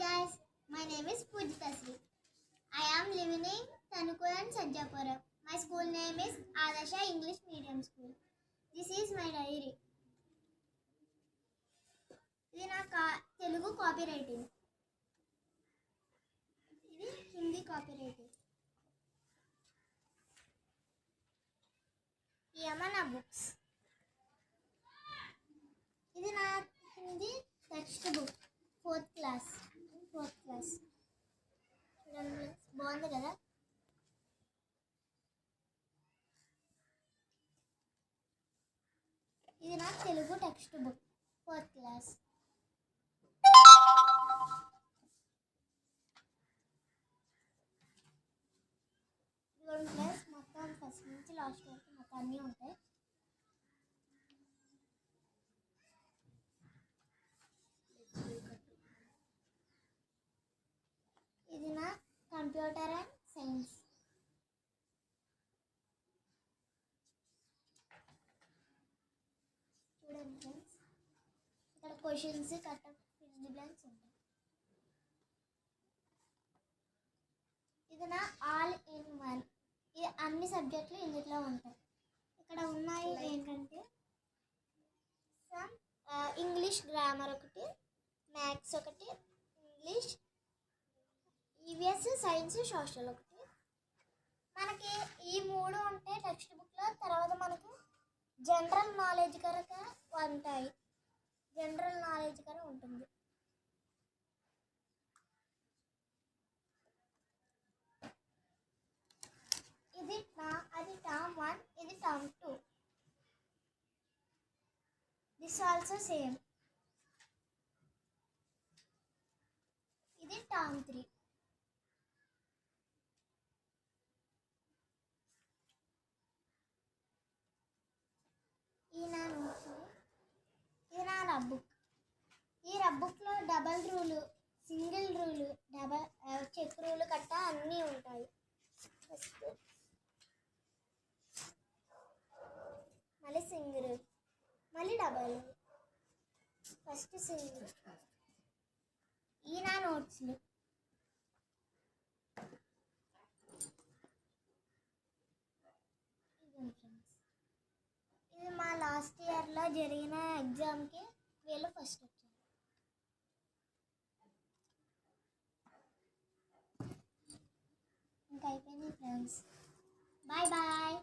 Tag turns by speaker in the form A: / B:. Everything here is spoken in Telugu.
A: guys, my name is Pujitasri. I am living in Tanukulan Sajjapuram. My school name is Adasha English Medium School. This is my diary. ఇది నా తెలుగు కాపీ రైటింగ్, ఇది హిందీ కాపీ రైటింగ్. ఇవేమో నా బుక్స్. ఇది నా Hindi text book, fourth class. బాగుంది కదా. ఇది నా Telugu text book, fourth class. Plus మొత్తం ఫస్ట్ నుంచి లాస్ట్ వరకు మొత్తం అన్నీ ఉంటాయి. ఇది నా కంప్యూటర్ అండ్ సైన్స్. చూడండి ఫ్రెండ్స్, ఇక్కడ క్వశ్చన్స్ కట్ ఫిల్డ్ బ్లాంక్స్ ఉంటాయి. ఇది నా ఆల్ ఇన్ వన్. ఇది అన్ని సబ్జెక్టులు ఇందులో ఉంటాయి. ఇక్కడ ఉన్నాయి ఏంటంటే ఇంగ్లీష్ గ్రామర్ ఒకటి, మ్యాథ్స్ ఒకటి, ఇంగ్లీష్, ఈవీఎస్, సైన్స్, సోషల్ ఒకటి. మనకి ఈ మూడు ఉంటాయి టెక్స్ట్ బుక్లో. తర్వాత మనకు జనరల్ నాలెడ్జ్ కనుక ఉంటాయి, జనరల్ నాలెడ్జ్ కనుక ఉంటుంది. అది టర్మ్ 1, ఇది టర్మ్ 2. This also same. ఇది టర్మ్ 3. ఇది నా రబ్ బుక్. ఈ రబ్ బుక్లో double rule, single rule, check rule కట్ట అన్నీ ఉంటాయి. ఫస్ట్ మళ్ళీ సింగిల్, మళ్ళీ డబల్, ఫస్ట్ సింగిల్. ఈ నా నోట్స్లు. ఇది మా లాస్ట్ ఇయర్లో జరిగిన ఎగ్జామ్కి వీళ్ళు ఫస్ట్ వచ్చారు. ఇంకా అయిపోయింది ఫ్రెండ్స్. Bye bye.